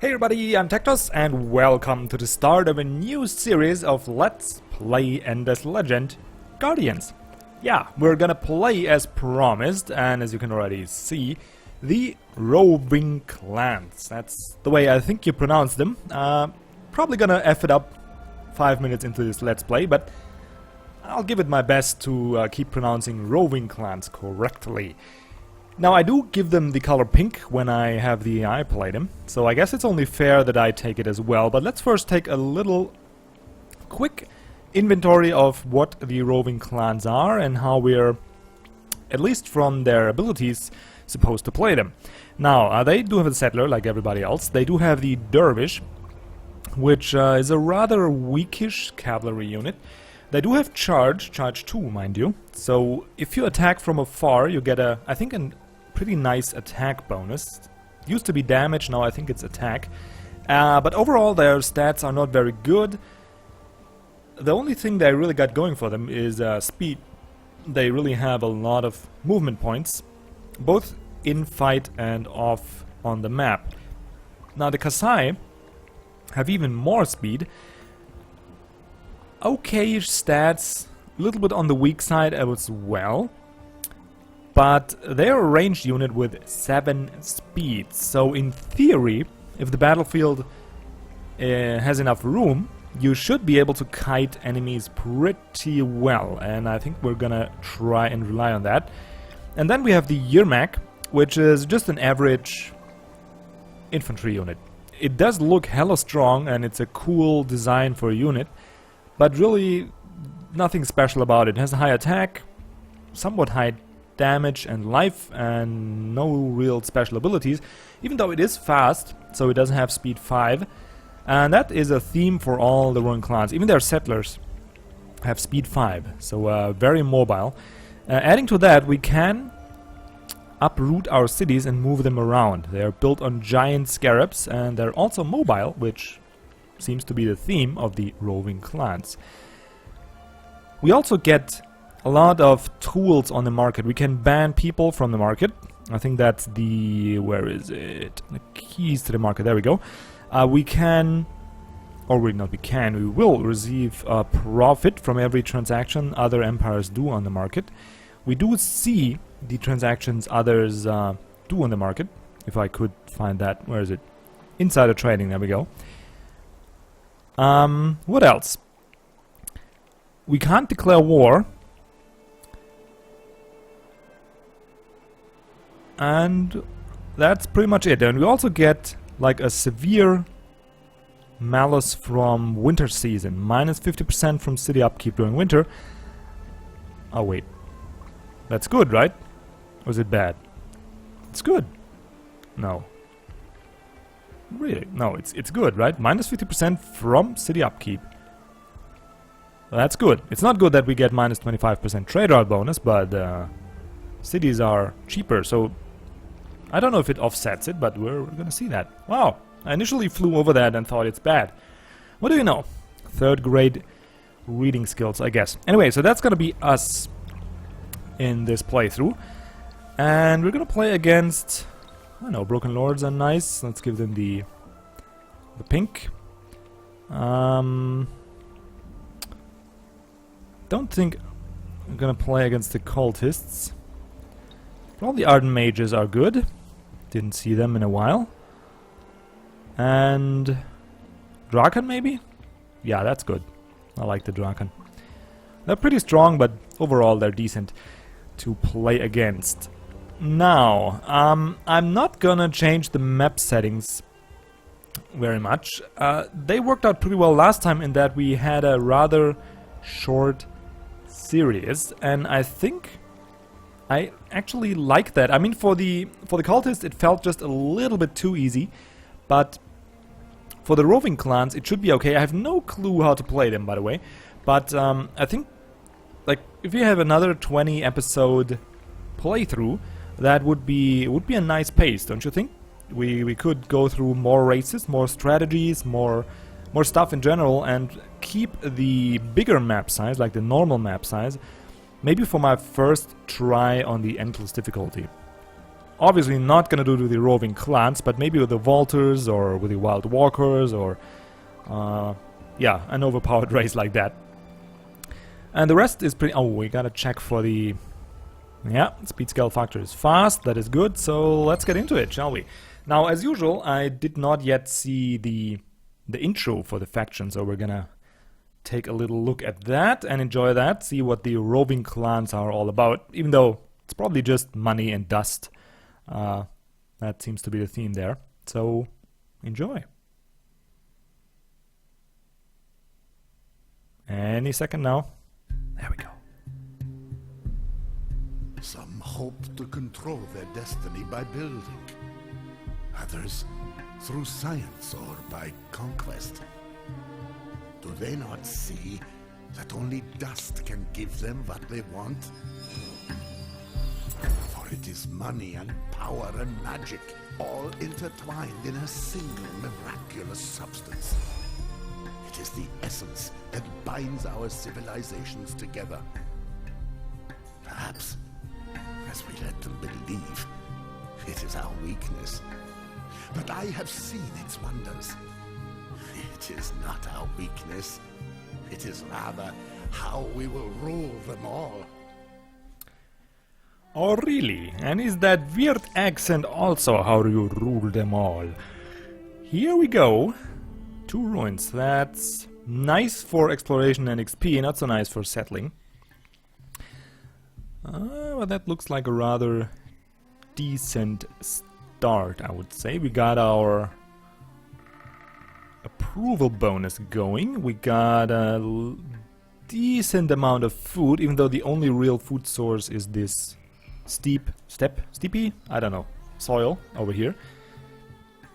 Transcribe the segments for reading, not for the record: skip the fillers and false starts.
Hey everybody, I'm TecToss and welcome to the start of a new series of Let's Play Endless Legend Guardians. Yeah, we're gonna play as promised, and as you can already see, the Roving Clans. That's the way I think you pronounce them. Probably gonna F it up 5 minutes into this Let's Play, but I'll give it my best to keep pronouncing Roving Clans correctly. Now, I do give them the color pink when I have the AI play them, so I guess it's only fair that I take it as well. But let's first take a little quick inventory of what the Roving Clans are and how we're, at least from their abilities, supposed to play them. Now, they do have a settler like everybody else. They do have the dervish, which is a rather weakish cavalry unit. They do have charge 2, mind you. So if you attack from afar, you get I think a pretty nice attack bonus. Used to be damage, now I think it's attack. But overall their stats are not very good. The only thing they really got going for them is speed. They really have a lot of movement points, both in fight and off on the map. Now the Kasai have even more speed. Okay-ish stats, a little bit on the weak side as well, but they're a ranged unit with 7 speed. So in theory, if the battlefield has enough room, you should be able to kite enemies pretty well, and I think we're gonna try and rely on that. And then we have the Yermak, which is just an average infantry unit. It does look hella strong, and it's a cool design for a unit, but really nothing special about it. It has a high attack, somewhat high damage and life, and no real special abilities, even though it is fast, so it doesn't have speed 5. And that is a theme for all the Roving Clans. Even their settlers have speed 5, so very mobile. Adding to that, we can uproot our cities and move them around. They are built on giant scarabs, and they're also mobile, which seems to be the theme of the Roving Clans. We also get a lot of tools on the market. We can ban people from the market. I think that's the... where is it? The keys to the market. There we go. We can... or we will receive profit from every transaction other empires do on the market. We do see the transactions others do on the market. If I could find that. Where is it? Insider trading. There we go. What else? We can't declare war. And that's pretty much it. And we also get like a severe malus from winter season. Minus 50% from city upkeep during winter. Oh wait. That's good, right? Or is it bad? It's good. No. Really? No, it's good, right? Minus 50% from city upkeep. Well, that's good. It's not good that we get minus 25% trade route bonus, but cities are cheaper, so I don't know if it offsets it, but we're gonna see that. Wow, I initially flew over that and thought it's bad. What do you know? 3rd grade reading skills, I guess. Anyway, so that's gonna be us in this playthrough. And we're gonna play against... I don't know, Broken Lords are nice. Let's give them the pink. Don't think I'm gonna play against the cultists. All the Ardent Mages are good. Didn't see them in a while. And Draken maybe? Yeah, that's good. I like the Draken. They're pretty strong, but overall they're decent to play against. Now, I'm not gonna change the map settings very much. They worked out pretty well last time in that we had a rather short series, and I think I actually like that. I mean, for the cultists it felt just a little bit too easy, but for the Roving Clans it should be okay. I have no clue how to play them, by the way, but I think like if you have another 20 episode playthrough, that would be a nice pace, don't you think? We could go through more races, more strategies, more stuff in general, and keep the bigger map size, like the normal map size, maybe for my first try on the endless difficulty. Obviously not gonna do with the Roving Clans, but maybe with the Vaulters or with the Wild Walkers or yeah, an overpowered race like that. And the rest is pretty... Oh, we gotta check for the... Yeah, speed scale factor is fast, that is good, so let's get into it, shall we? Now, as usual, I did not yet see the intro for the faction, so we're gonna take a little look at that and enjoy that, see what the Roving Clans are all about, even though it's probably just money and dust. That seems to be the theme there, so enjoy. Any second now. There we go. Some hope to control their destiny by building. Others through science or by conquest. Do they not see that only dust can give them what they want? For it is money and power and magic, all intertwined in a single miraculous substance. It is the essence that binds our civilizations together. Perhaps, as we let them believe, it is our weakness. But I have seen its wonders. It is not our weakness. It is rather how we will rule them all. Oh really? And is that weird accent also how you rule them all? Here we go. 2 ruins. That's nice for exploration and XP, not so nice for settling. But that looks like a rather decent start, I would say. We got our approval bonus going. We got a decent amount of food, even though the only real food source is this steepy? I don't know. Soil over here.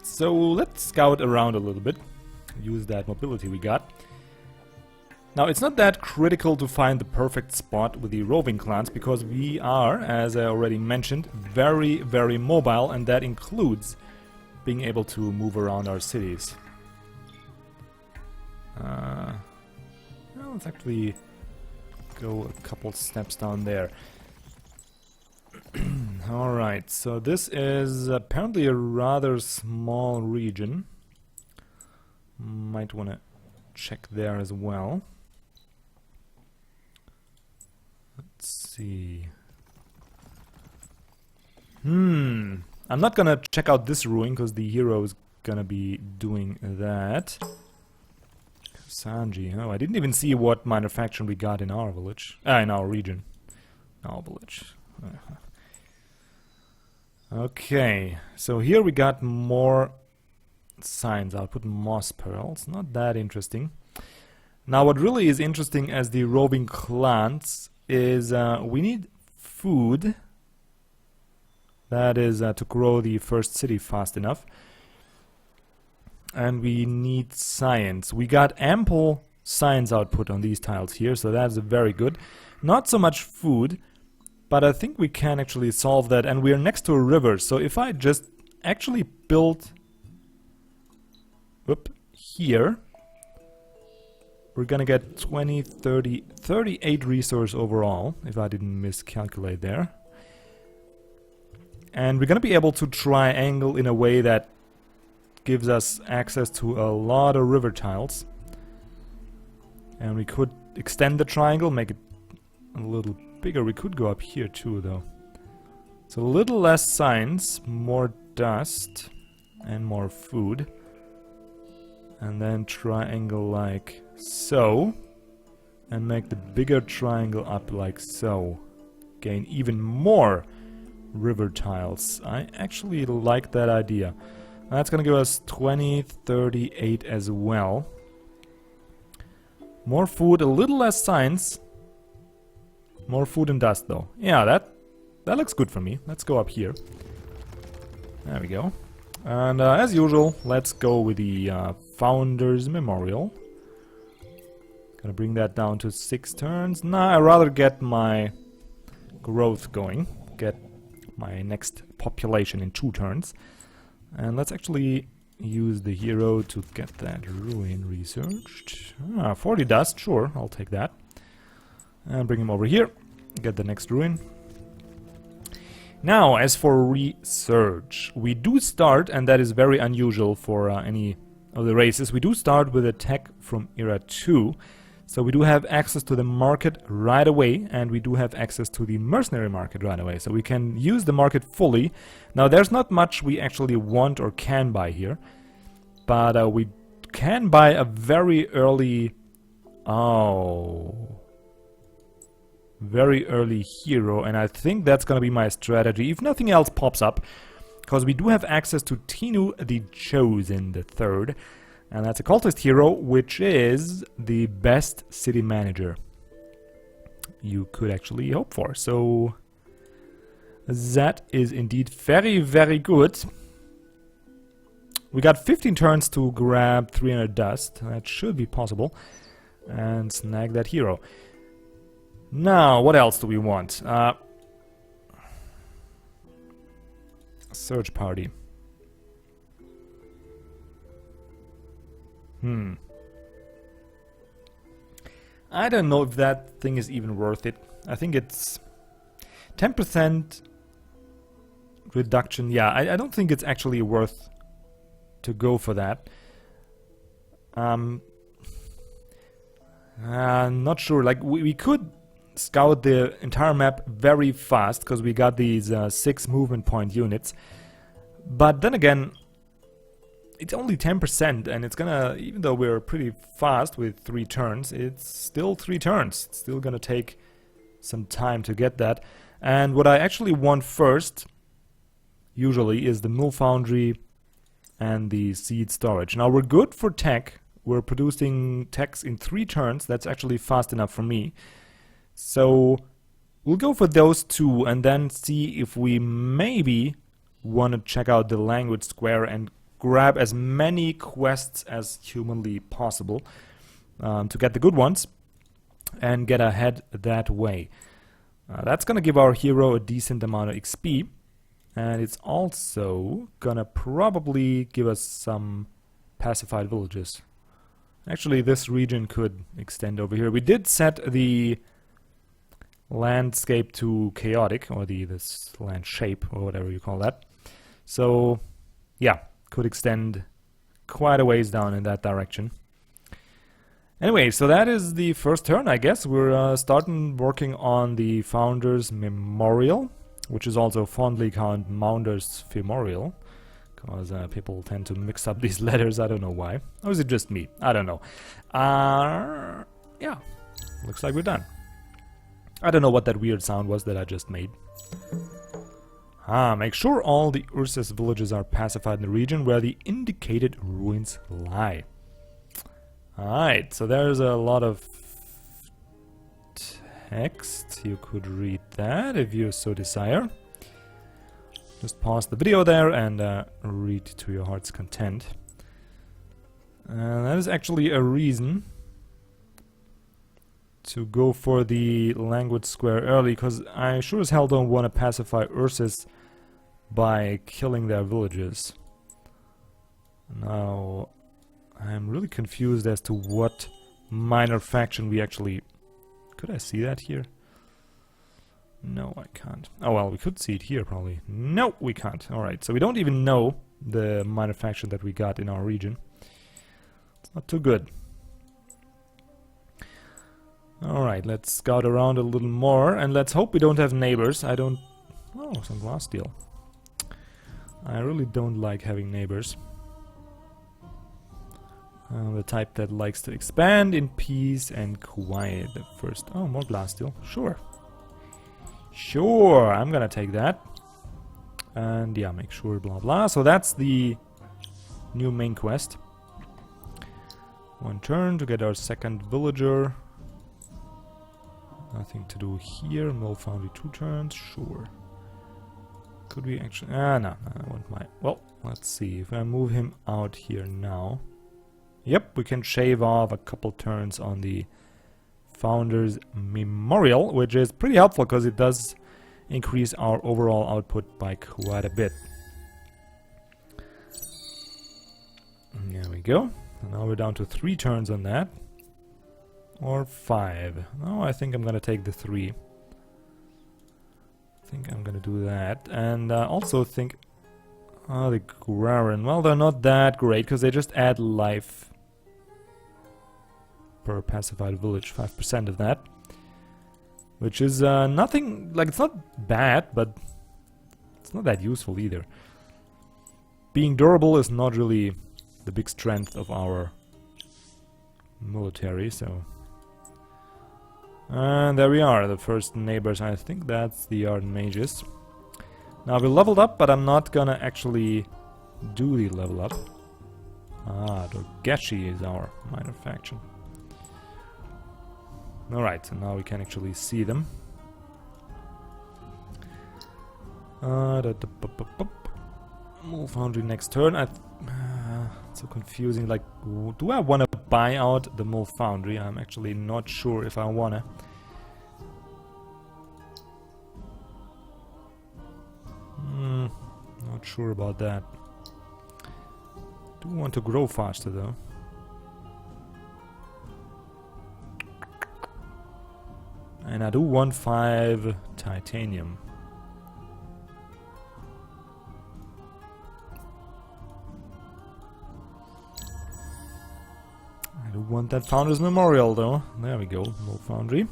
So let's scout around a little bit. Use that mobility we got. Now, it's not that critical to find the perfect spot with the Roving Clans, because we are, as I already mentioned, very, very mobile, and that includes being able to move around our cities. Well, let's actually go a couple steps down there. Alright, so this is apparently a rather small region. Might want to check there as well. Let's see. I'm not gonna check out this ruin because the hero is gonna be doing that. Sanji. Oh, I didn't even see what manufacturing we got in our village. In our region. Our village. Okay, so here we got more signs. I'll put moss pearls. Not that interesting. Now, what really is interesting as the Roving Clans is we need food. That is to grow the first city fast enough. And we need science. We got ample science output on these tiles here, so that's very good. Not so much food, but I think we can actually solve that. And we are next to a river, so if I just actually build here, we're gonna get 20, 30, 38 resource overall, if I didn't miscalculate there. And we're gonna be able to triangle in a way that gives us access to a lot of river tiles. And we could extend the triangle, make it a little bigger. We could go up here too, though. So a little less science, more dust, and more food. And then triangle like so. And make the bigger triangle up like so. Gain even more river tiles. I actually like that idea. That's gonna give us 20, 38 as well. More food, a little less science. More food and dust though. Yeah, that looks good for me. Let's go up here. There we go. And as usual, let's go with the Founders Memorial. Gonna bring that down to 6 turns. Nah, I'd rather get my growth going. Get my next population in 2 turns. And let's actually use the hero to get that ruin researched. 40 dust, sure, I'll take that. And bring him over here, get the next ruin. Now, as for research, we do start, and that is very unusual for any of the races, we do start with a tech from Era 2. So we do have access to the market right away, and we do have access to the mercenary market right away. So we can use the market fully. Now there's not much we actually want or can buy here, but we can buy a very early... very early hero, and I think that's gonna be my strategy if nothing else pops up, because we do have access to Tinu the Chosen the Third. And that's a cultist hero, which is the best city manager you could actually hope for. So that is indeed very, very good. We got 15 turns to grab 300 dust. That should be possible. And snag that hero. Now, what else do we want? Search party. I don't know if that thing is even worth it. I think it's 10% reduction. Yeah, I don't think it's actually worth to go for that. I'm not sure. Like, we could scout the entire map very fast because we got these 6 movement point units. But then again, it's only 10%, and it's gonna, even though we're pretty fast with 3 turns, it's still 3 turns. It's still gonna take some time to get that. And what I actually want first, usually, is the mill foundry and the seed storage. Now we're good for tech. We're producing techs in 3 turns. That's actually fast enough for me. So we'll go for those 2 and then see if we maybe want to check out the language square and grab as many quests as humanly possible to get the good ones and get ahead that way. That's gonna give our hero a decent amount of XP, and it's also gonna probably give us some pacified villages. Actually, this region could extend over here. We did set the landscape to chaotic, or this land shape, or whatever you call that. So yeah, could extend quite a ways down in that direction. Anyway, so that is the first turn, I guess. We're starting working on the Founder's Memorial, which is also fondly called Mounder's Femorial, because people tend to mix up these letters. I don't know why. Or is it just me? I don't know. Yeah, looks like we're done. I don't know what that weird sound was that I just made. Make sure all the Ursus villages are pacified in the region where the indicated ruins lie. Alright, so there's a lot of text. You could read that if you so desire. Just pause the video there and read to your heart's content. That is actually a reason to go for the language square early, because I sure as hell don't want to pacify Ursus by killing their villages. Now, I'm really confused as to what minor faction we actually... Could I see that here? No, I can't. Oh well, we could see it here probably. No, we can't. Alright, so we don't even know the minor faction that we got in our region. It's not too good. Alright, let's scout around a little more, and let's hope we don't have neighbors. I don't... Oh, some glass steel. I really don't like having neighbors. The type that likes to expand in peace and quiet. The first... Oh, more glass steel. Sure. Sure, I'm gonna take that. And yeah, make sure blah blah. So that's the new main quest. 1 turn to get our second villager. Nothing to do here. Mill foundry 2 turns. Sure. Could we actually... no, I want my... Well, let's see. If I move him out here now... Yep, we can shave off a couple turns on the Founder's Memorial, which is pretty helpful because it does increase our overall output by quite a bit. There we go. And now we're down to 3 turns on that. Or 5. Oh, I think I'm gonna take the 3. I think I'm gonna do that. And also think... Oh, the Guaran. Well, they're not that great, because they just add life per pacified village. 5% of that. Which is nothing... Like, it's not bad, but it's not that useful either. Being durable is not really the big strength of our military, so... And there we are, the first neighbors. I think that's the Ardent Mages. Now we leveled up, but I'm not gonna actually do the level up. Ah, Dorgeshi is our minor faction. Alright, so now we can actually see them. Move Foundry next turn. It's so confusing. Like, do I want to buy out the Mill Foundry? I'm actually not sure if I wanna. Not sure about that. Do want to grow faster though. And I do want 5 titanium. I do want that Founder's Memorial though. There we go, Mill Foundry.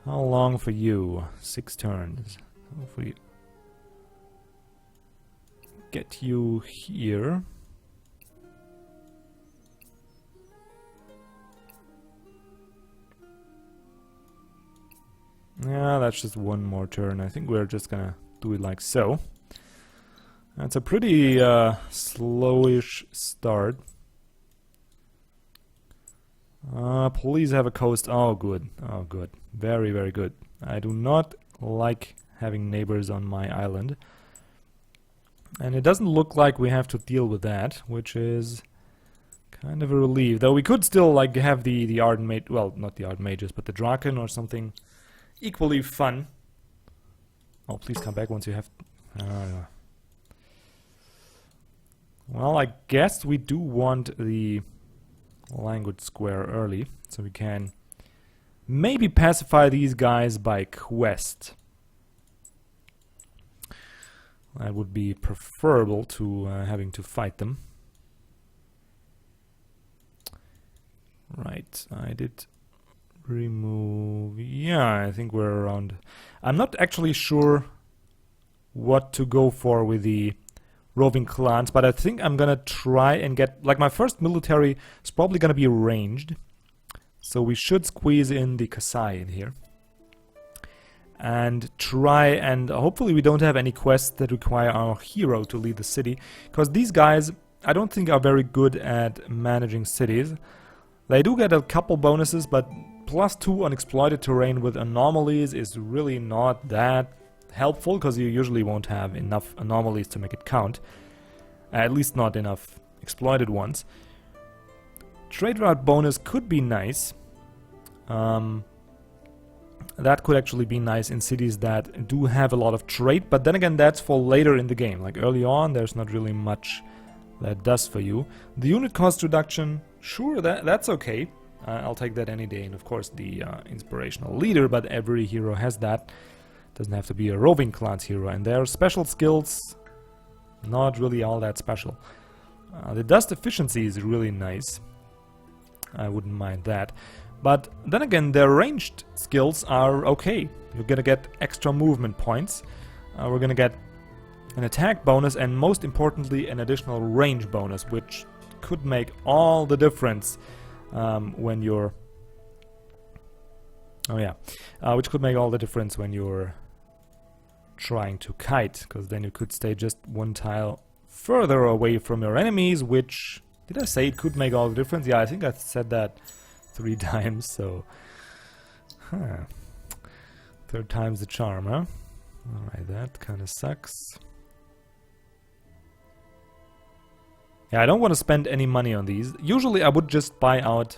How long for you? 6 turns. Hopefully get you here. Yeah, that's just one more turn. I think we're just gonna do it like so. That's a pretty slowish start. Please have a coast. Oh, good. Oh, good. Very, very good. I do not like having neighbors on my island. And it doesn't look like we have to deal with that, which is kind of a relief. Though we could still like have the Ardent Mage, well, not the Ardent Mages, but the Draken or something equally fun. Oh, please come back once you have... Well, I guess we do want the language square early, so we can maybe pacify these guys by quest. That would be preferable to having to fight them. Right, I did remove... Yeah, I think we're around... I'm not actually sure what to go for with the Roving Clans, but I think I'm gonna try and get... Like, my first military is probably gonna be ranged. So we should squeeze in the Kasai in here. And try and... Hopefully we don't have any quests that require our hero to lead the city. Because these guys, I don't think are very good at managing cities. They do get a couple bonuses, but +2 on exploited terrain with anomalies is really not that helpful, because you usually won't have enough anomalies to make it count. At least not enough exploited ones. Trade route bonus could be nice. That could actually be nice in cities that do have a lot of trade, but then again, that's for later in the game. Like early on, there's not really much that does for you. The unit cost reduction, sure, that's okay. I'll take that any day, and of course the inspirational leader, but every hero has that. Doesn't have to be a Roving Clans hero, and their special skills, not really all that special. The dust efficiency is really nice. I wouldn't mind that. But then again, their ranged skills are okay. You're gonna get extra movement points. We're gonna get an attack bonus, and most importantly, an additional range bonus, which could make all the difference when you're... Oh yeah, which could make all the difference when you're trying to kite, because then you could stay just one tile further away from your enemies, which... Did I say it could make all the difference? Yeah, I think I said that 3 times, so... Third time's the charm, huh? Alright, that kind of sucks. Yeah, I don't want to spend any money on these. Usually I would just buy out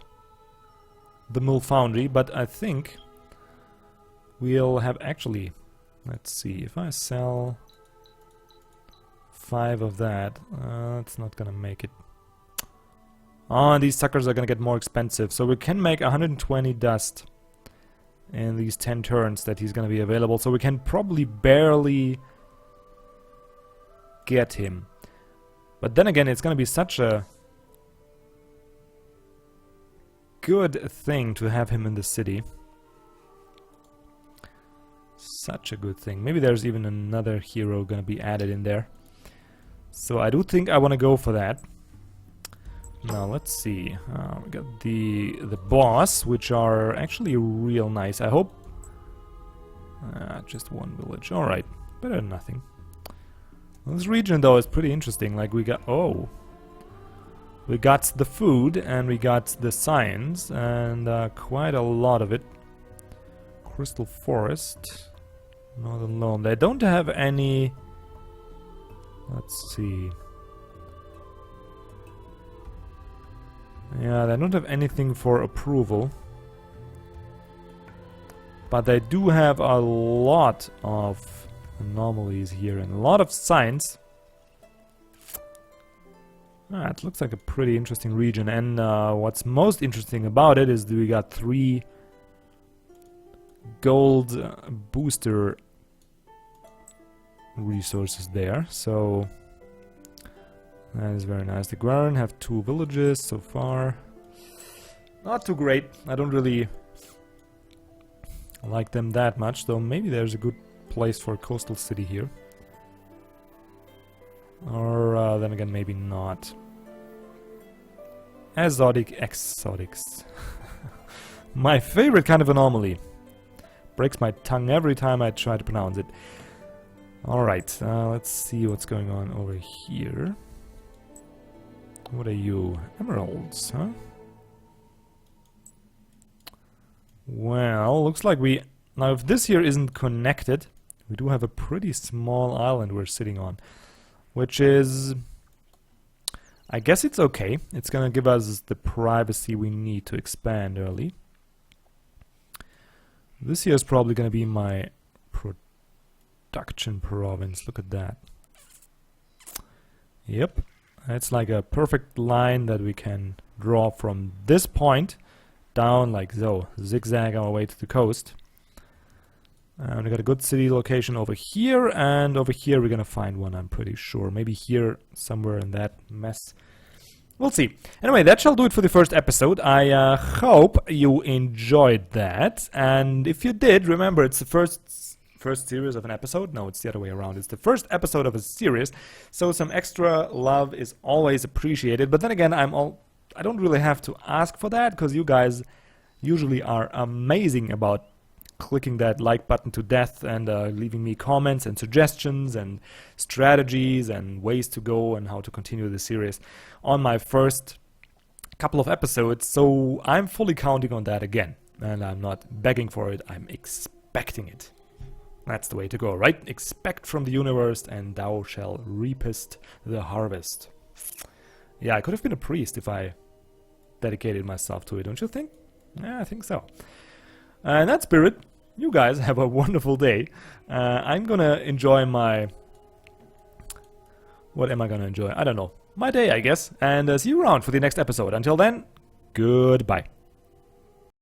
the Mill Foundry, but I think we'll have actually... Let's see, if I sell 5 of that, it's not gonna make it. Oh, and these suckers are gonna get more expensive, so we can make 120 dust in these 10 turns that he's gonna be available, so we can probably barely get him. But then again, it's gonna be such a good thing to have him in the city. Such a good thing. Maybe there's even another hero gonna be added in there. So I do think I want to go for that. Now let's see. We got the boss, which are actually real nice. I hope. Just one village. All right, better than nothing. Well, this region though is pretty interesting. Like we got we got the food and we got the science and quite a lot of it. Crystal Forest, Northern Loam. They don't have any. Let's see. Yeah, they don't have anything for approval. But they do have a lot of anomalies here and a lot of signs. It looks like a pretty interesting region. And what's most interesting about it is that we got 3 gold booster resources there, so that is very nice. The Guaran have 2 villages so far. Not too great. I don't really like them that much, though maybe there's a good place for a coastal city here. Or then again, maybe not. Exotics. My favorite kind of anomaly. Breaks my tongue every time I try to pronounce it. Alright, let's see what's going on over here. What are you? Emeralds, huh? Well, looks like we... Now, if this here isn't connected, we do have a pretty small island we're sitting on. Which is... I guess it's okay. It's gonna give us the privacy we need to expand early. This here is probably gonna be my production province. Look at that. Yep. It's like a perfect line that we can draw from this point down like so. Zigzag our way to the coast. And we got a good city location over here, and over here we're gonna find one, I'm pretty sure. Maybe here, somewhere in that mess. We'll see. Anyway, that shall do it for the first episode. I hope you enjoyed that. And if you did, remember, it's the first series of an episode. No, it's the other way around. It's the first episode of a series. So some extra love is always appreciated. But then again, I don't really have to ask for that, because you guys usually are amazing about clicking that like button to death and leaving me comments and suggestions and strategies and ways to go and how to continue the series on my first couple of episodes. So I'm fully counting on that again, and I'm not begging for it, I'm expecting it. That's the way to go, right? Expect from the universe and thou shall reapest the harvest. Yeah, I could have been a priest if I dedicated myself to it, don't you think? Yeah, I think so. In that spirit, you guys have a wonderful day. I'm gonna enjoy my... What am I gonna enjoy? I don't know. My day, I guess. And see you around for the next episode. Until then, goodbye.